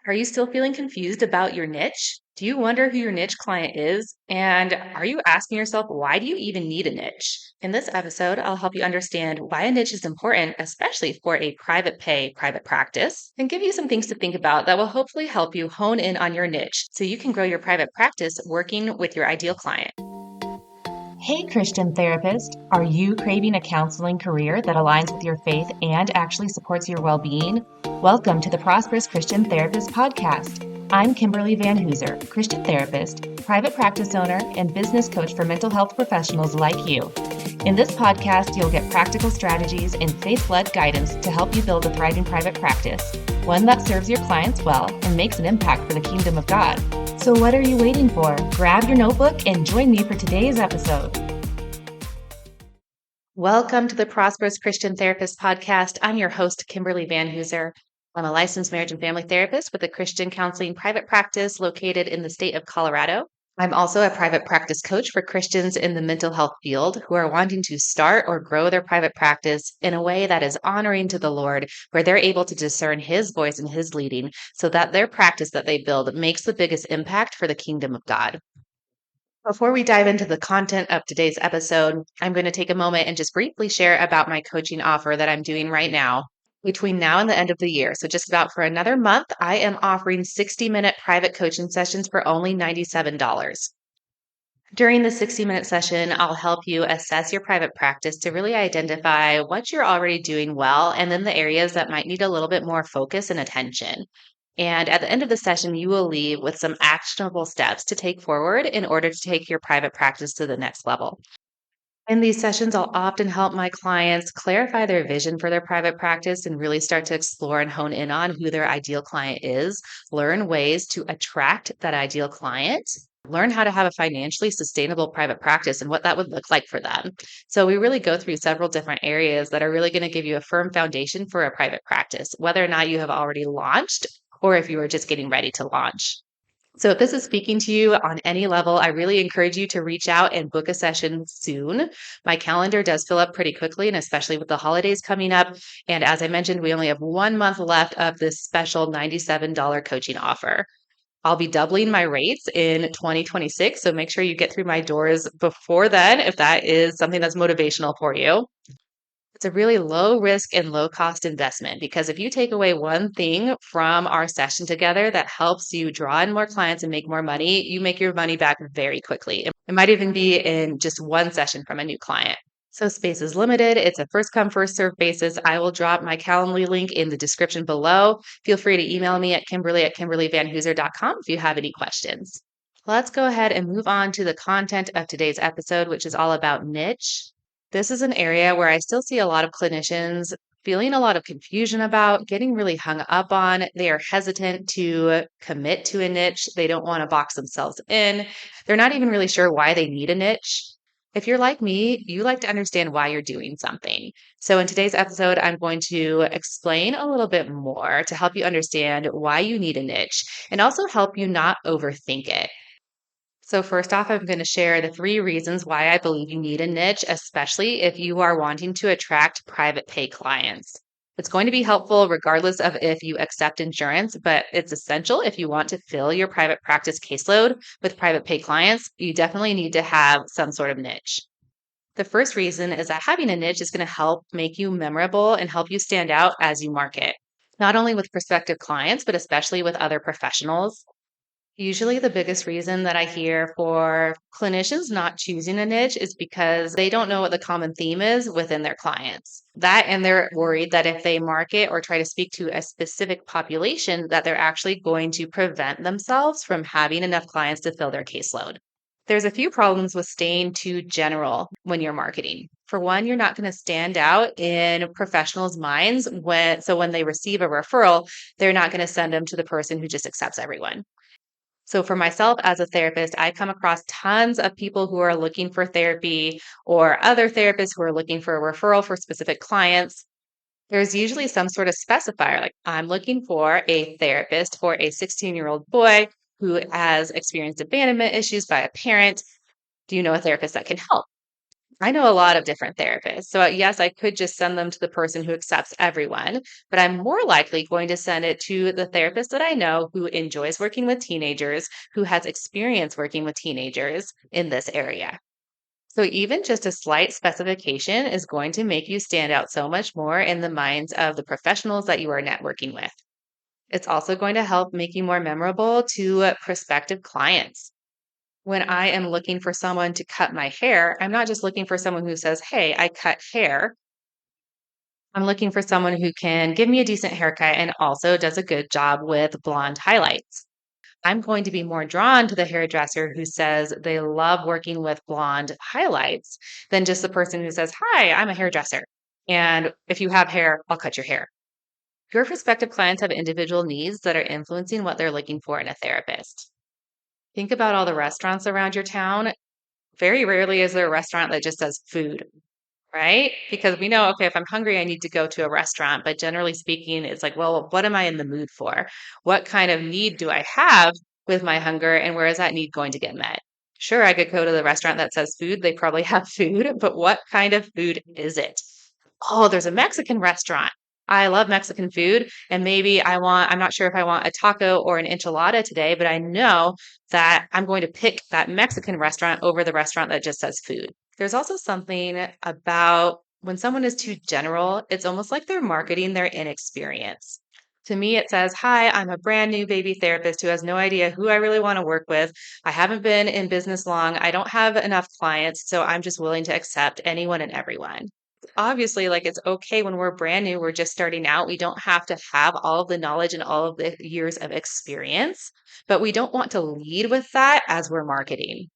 Are you still feeling confused about your niche? Do you wonder who your niche client is? And are you asking yourself, why do you even need a niche? In this episode, I'll help you understand why a niche is important, especially for a private pay, private practice, and give you some things to think about that will hopefully help you hone in on your niche so you can grow your private practice working with your ideal client. Hey, Christian therapist, are you craving a counseling career that aligns with your faith and actually supports your well being? Welcome to the Prosperous Christian Therapist Podcast. I'm Kimberly Van Hooser, Christian therapist, private practice owner, and business coach for mental health professionals like you. In this podcast, you'll get practical strategies and faith led guidance to help you build a thriving private practice, one that serves your clients well and makes an impact for the kingdom of God. So, what are you waiting for? Grab your notebook and join me for today's episode. Welcome to the Prosperous Christian Therapist Podcast. I'm your host, Kimberly Van Hooser. I'm a licensed marriage and family therapist with a Christian counseling private practice located in the state of Colorado. I'm also a private practice coach for Christians in the mental health field who are wanting to start or grow their private practice in a way that is honoring to the Lord, where they're able to discern His voice and His leading so that their practice that they build makes the biggest impact for the kingdom of God. Before we dive into the content of today's episode, I'm going to take a moment and just briefly share about my coaching offer that I'm doing right now between now and the end of the year. So, just about for another month, I am offering 60-minute private coaching sessions for only $97. During the 60-minute session, I'll help you assess your private practice to really identify what you're already doing well and then the areas that might need a little bit more focus and attention. And at the end of the session, you will leave with some actionable steps to take forward in order to take your private practice to the next level. In these sessions, I'll often help my clients clarify their vision for their private practice and really start to explore and hone in on who their ideal client is, learn ways to attract that ideal client, learn how to have a financially sustainable private practice and what that would look like for them. So, we really go through several different areas that are really going to give you a firm foundation for a private practice, whether or not you have already launched or if you are just getting ready to launch. So, if this is speaking to you on any level, I really encourage you to reach out and book a session soon. My calendar does fill up pretty quickly, and especially with the holidays coming up. And as I mentioned, we only have 1 month left of this special $97 coaching offer. I'll be doubling my rates in 2026. So make sure you get through my doors before then if that is something that's motivational for you. It's a really low risk and low cost investment because if you take away one thing from our session together that helps you draw in more clients and make more money, you make your money back very quickly. It might even be in just one session from a new client. So space is limited. It's a first come, first serve basis. I will drop my Calendly link in the description below. Feel free to email me at kimberly@kimberlyvanhooser.com if you have any questions. Let's go ahead and move on to the content of today's episode, which is all about niche. This is an area where I still see a lot of clinicians feeling a lot of confusion about, getting really hung up on. They are hesitant to commit to a niche. They don't want to box themselves in. They're not even really sure why they need a niche. If you're like me, you like to understand why you're doing something. So, in today's episode, I'm going to explain a little bit more to help you understand why you need a niche and also help you not overthink it. So, first off, I'm going to share the 3 reasons why I believe you need a niche, especially if you are wanting to attract private pay clients. It's going to be helpful regardless of if you accept insurance, but it's essential if you want to fill your private practice caseload with private pay clients. You definitely need to have some sort of niche. The first reason is that having a niche is going to help make you memorable and help you stand out as you market, not only with prospective clients, but especially with other professionals. Usually, the biggest reason that I hear for clinicians not choosing a niche is because they don't know what the common theme is within their clients. That, and they're worried that if they market or try to speak to a specific population, that they're actually going to prevent themselves from having enough clients to fill their caseload. There's a few problems with staying too general when you're marketing. For one, you're not going to stand out in professionals' minds when they receive a referral, they're not going to send them to the person who just accepts everyone. So, for myself as a therapist, I come across tons of people who are looking for therapy or other therapists who are looking for a referral for specific clients. There's usually some sort of specifier, like I'm looking for a therapist for a 16-year-old boy who has experienced abandonment issues by a parent. Do you know a therapist that can help? I know a lot of different therapists. So, yes, I could just send them to the person who accepts everyone, but I'm more likely going to send it to the therapist that I know who enjoys working with teenagers, who has experience working with teenagers in this area. So, even just a slight specification is going to make you stand out so much more in the minds of the professionals that you are networking with. It's also going to help make you more memorable to prospective clients. When I am looking for someone to cut my hair, I'm not just looking for someone who says, "Hey, I cut hair." I'm looking for someone who can give me a decent haircut and also does a good job with blonde highlights. I'm going to be more drawn to the hairdresser who says they love working with blonde highlights than just the person who says, "Hi, I'm a hairdresser. And if you have hair, I'll cut your hair." Your prospective clients have individual needs that are influencing what they're looking for in a therapist. Think about all the restaurants around your town. Very rarely is there a restaurant that just says food, right? Because we know, okay, if I'm hungry, I need to go to a restaurant. But generally speaking, it's like, well, what am I in the mood for? What kind of need do I have with my hunger? And where is that need going to get met? Sure, I could go to the restaurant that says food. They probably have food, but what kind of food is it? Oh, there's a Mexican restaurant. I love Mexican food. And maybe I'm not sure if I want a taco or an enchilada today, but I know that I'm going to pick that Mexican restaurant over the restaurant that just says food. There's also something about when someone is too general, it's almost like they're marketing their inexperience. To me, it says, "Hi, I'm a brand new baby therapist who has no idea who I really want to work with. I haven't been in business long. I don't have enough clients, so I'm just willing to accept anyone and everyone." Obviously, like, it's okay when we're brand new, we're just starting out. We don't have to have all of the knowledge and all of the years of experience, but we don't want to lead with that as we're marketing.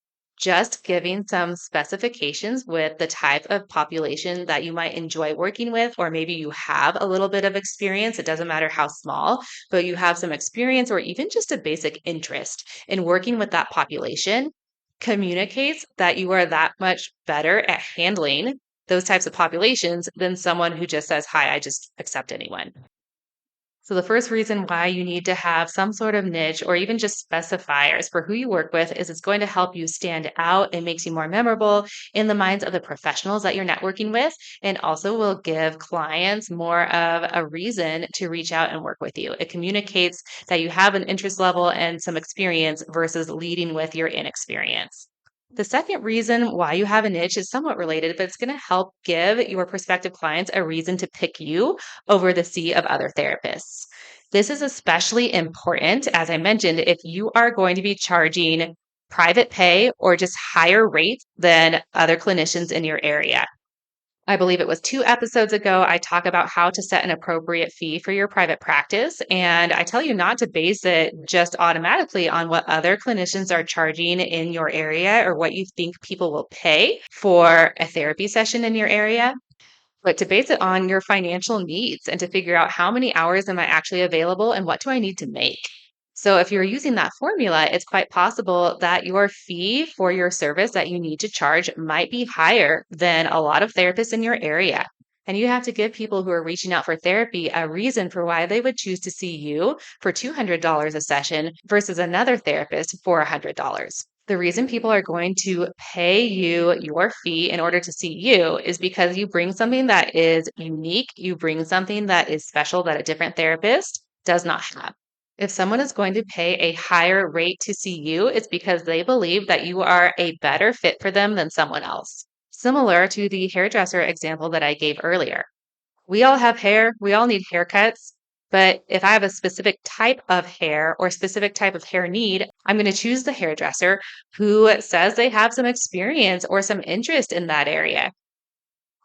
Just giving some specifications with the type of population that you might enjoy working with, or maybe you have a little bit of experience. It doesn't matter how small, but you have some experience or even just a basic interest in working with that population communicates that you are that much better at handling those types of populations than someone who just says, "Hi, I just accept anyone." So, the first reason why you need to have some sort of niche or even just specifiers for who you work with is it's going to help you stand out. It makes you more memorable in the minds of the professionals that you're networking with, and also will give clients more of a reason to reach out and work with you. It communicates that you have an interest level and some experience versus leading with your inexperience. The second reason why you have a niche is somewhat related, but it's going to help give your prospective clients a reason to pick you over the sea of other therapists. This is especially important, as I mentioned, if you are going to be charging private pay or just higher rates than other clinicians in your area. I believe it was 2 episodes ago, I talk about how to set an appropriate fee for your private practice. And I tell you not to base it just automatically on what other clinicians are charging in your area or what you think people will pay for a therapy session in your area, but to base it on your financial needs and to figure out how many hours am I actually available and what do I need to make. So, if you're using that formula, it's quite possible that your fee for your service that you need to charge might be higher than a lot of therapists in your area. And you have to give people who are reaching out for therapy a reason for why they would choose to see you for $200 a session versus another therapist for $100. The reason people are going to pay you your fee in order to see you is because you bring something that is unique. You bring something that is special that a different therapist does not have. If someone is going to pay a higher rate to see you, it's because they believe that you are a better fit for them than someone else. Similar to the hairdresser example that I gave earlier. We all have hair, we all need haircuts. But if I have a specific type of hair or specific type of hair need, I'm going to choose the hairdresser who says they have some experience or some interest in that area.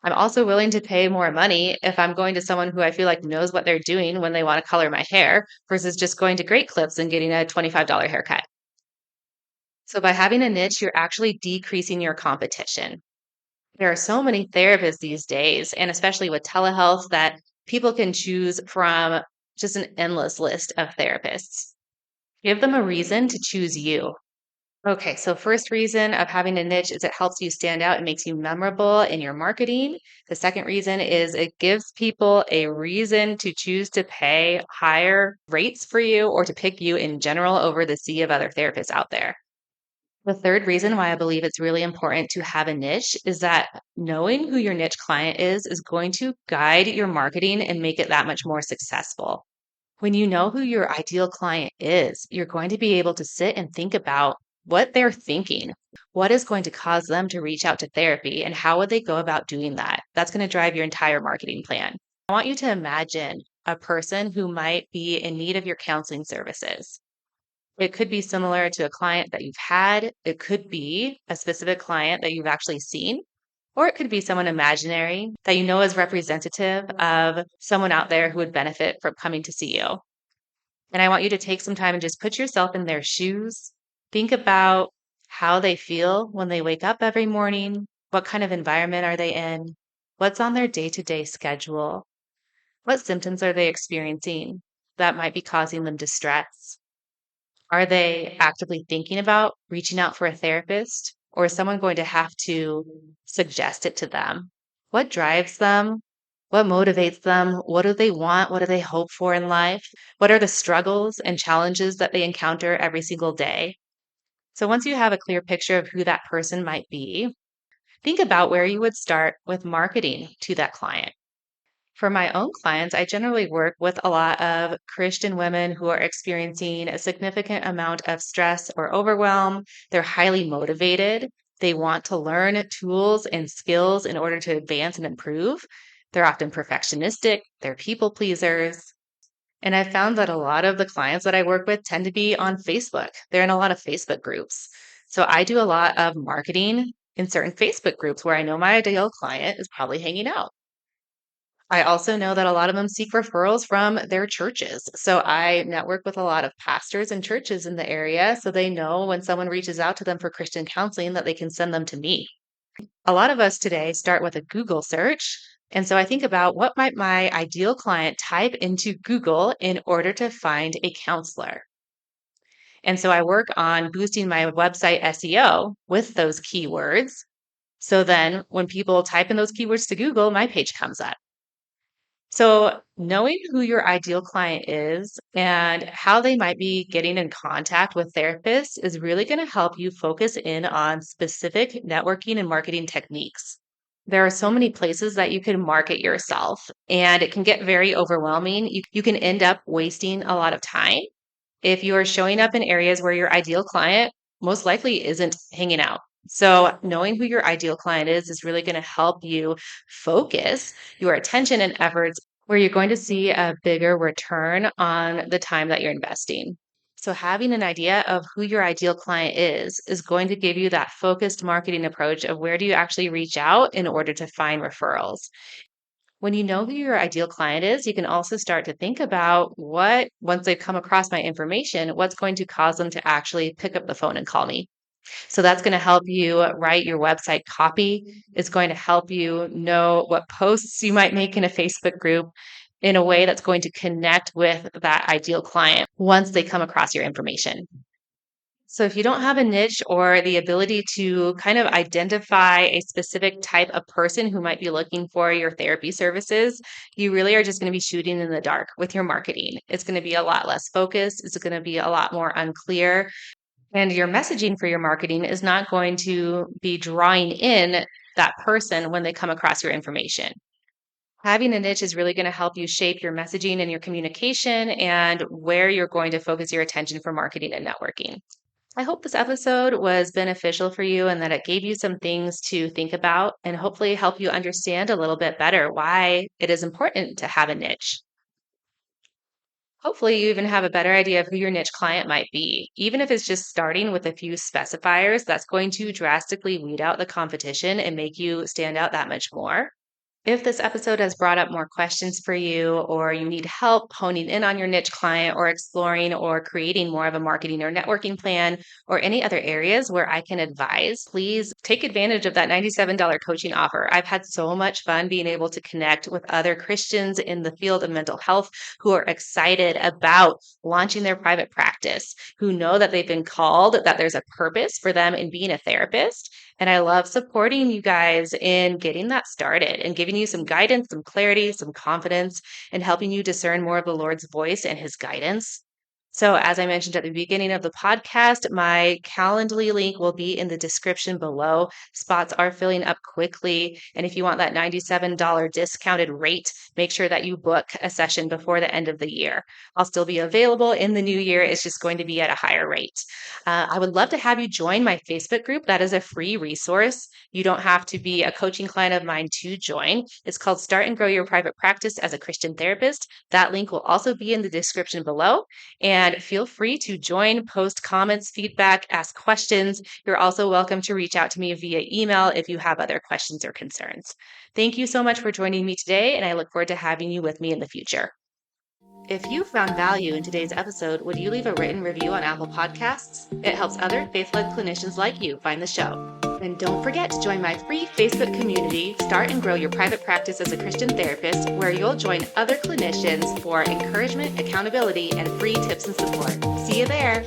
I'm also willing to pay more money if I'm going to someone who I feel like knows what they're doing when they want to color my hair versus just going to Great Clips and getting a $25 haircut. So by having a niche, you're actually decreasing your competition. There are so many therapists these days, and especially with telehealth, that people can choose from just an endless list of therapists. Give them a reason to choose you. Okay, so first reason of having a niche is it helps you stand out and makes you memorable in your marketing. The second reason is it gives people a reason to choose to pay higher rates for you or to pick you in general over the sea of other therapists out there. The third reason why I believe it's really important to have a niche is that knowing who your niche client is going to guide your marketing and make it that much more successful. When you know who your ideal client is, you're going to be able to sit and think about what they're thinking. What is going to cause them to reach out to therapy and how would they go about doing that? That's going to drive your entire marketing plan. I want you to imagine a person who might be in need of your counseling services. It could be similar to a client that you've had. It could be a specific client that you've actually seen, or it could be someone imaginary that you know is representative of someone out there who would benefit from coming to see you. And I want you to take some time and just put yourself in their shoes. Think about how they feel when they wake up every morning. What kind of environment are they in? What's on their day to day schedule? What symptoms are they experiencing that might be causing them distress? Are they actively thinking about reaching out for a therapist, or is someone going to have to suggest it to them? What drives them? What motivates them? What do they want? What do they hope for in life? What are the struggles and challenges that they encounter every single day? So, once you have a clear picture of who that person might be, think about where you would start with marketing to that client. For my own clients, I generally work with a lot of Christian women who are experiencing a significant amount of stress or overwhelm. They're highly motivated. They want to learn tools and skills in order to advance and improve. They're often perfectionistic, they're people pleasers. And I found that a lot of the clients that I work with tend to be on Facebook. They're in a lot of Facebook groups. So I do a lot of marketing in certain Facebook groups where I know my ideal client is probably hanging out. I also know that a lot of them seek referrals from their churches. So I network with a lot of pastors and churches in the area so they know when someone reaches out to them for Christian counseling that they can send them to me. A lot of us today start with a Google search. And so I think about what might my ideal client type into Google in order to find a counselor. And so I work on boosting my website SEO with those keywords. So then when people type in those keywords to Google, my page comes up. So, knowing who your ideal client is and how they might be getting in contact with therapists is really going to help you focus in on specific networking and marketing techniques. There are so many places that you can market yourself, and it can get very overwhelming. You can end up wasting a lot of time if you are showing up in areas where your ideal client most likely isn't hanging out. So, knowing who your ideal client is really going to help you focus your attention and efforts where you're going to see a bigger return on the time that you're investing. So, having an idea of who your ideal client is going to give you that focused marketing approach of where do you actually reach out in order to find referrals. When you know who your ideal client is, you can also start to think about once they've come across my information, what's going to cause them to actually pick up the phone and call me. So that's going to help you write your website copy. It's going to help you know what posts you might make in a Facebook group in a way that's going to connect with that ideal client once they come across your information. So if you don't have a niche or the ability to kind of identify a specific type of person who might be looking for your therapy services, you really are just going to be shooting in the dark with your marketing. It's going to be a lot less focused. It's going to be a lot more unclear. And your messaging for your marketing is not going to be drawing in that person when they come across your information. Having a niche is really going to help you shape your messaging and your communication and where you're going to focus your attention for marketing and networking. I hope this episode was beneficial for you and that it gave you some things to think about and hopefully help you understand a little bit better why it is important to have a niche. Hopefully, you even have a better idea of who your niche client might be. Even if it's just starting with a few specifiers, that's going to drastically weed out the competition and make you stand out that much more. If this episode has brought up more questions for you, or you need help honing in on your niche client, or exploring or creating more of a marketing or networking plan, or any other areas where I can advise, please take advantage of that $97 coaching offer. I've had so much fun being able to connect with other Christians in the field of mental health who are excited about launching their private practice, who know that they've been called, that there's a purpose for them in being a therapist. And I love supporting you guys in getting that started and giving you some guidance, some clarity, some confidence, and helping you discern more of the Lord's voice and his guidance. So, as I mentioned at the beginning of the podcast, my Calendly link will be in the description below. Spots are filling up quickly. And if you want that $97 discounted rate, make sure that you book a session before the end of the year. I'll still be available in the new year. It's just going to be at a higher rate. I would love to have you join my Facebook group. That is a free resource. You don't have to be a coaching client of mine to join. It's called Start and Grow Your Private Practice as a Christian Therapist. That link will also be in the description below. And feel free to join, post comments, feedback, ask questions. You're also welcome to reach out to me via email if you have other questions or concerns. Thank you so much for joining me today, and I look forward to having you with me in the future. If you found value in today's episode, would you leave a written review on Apple Podcasts? It helps other faith-led clinicians like you find the show. And don't forget to join my free Facebook community, Start and Grow Your Private Practice as a Christian Therapist, where you'll join other clinicians for encouragement, accountability, and free tips and support. See you there.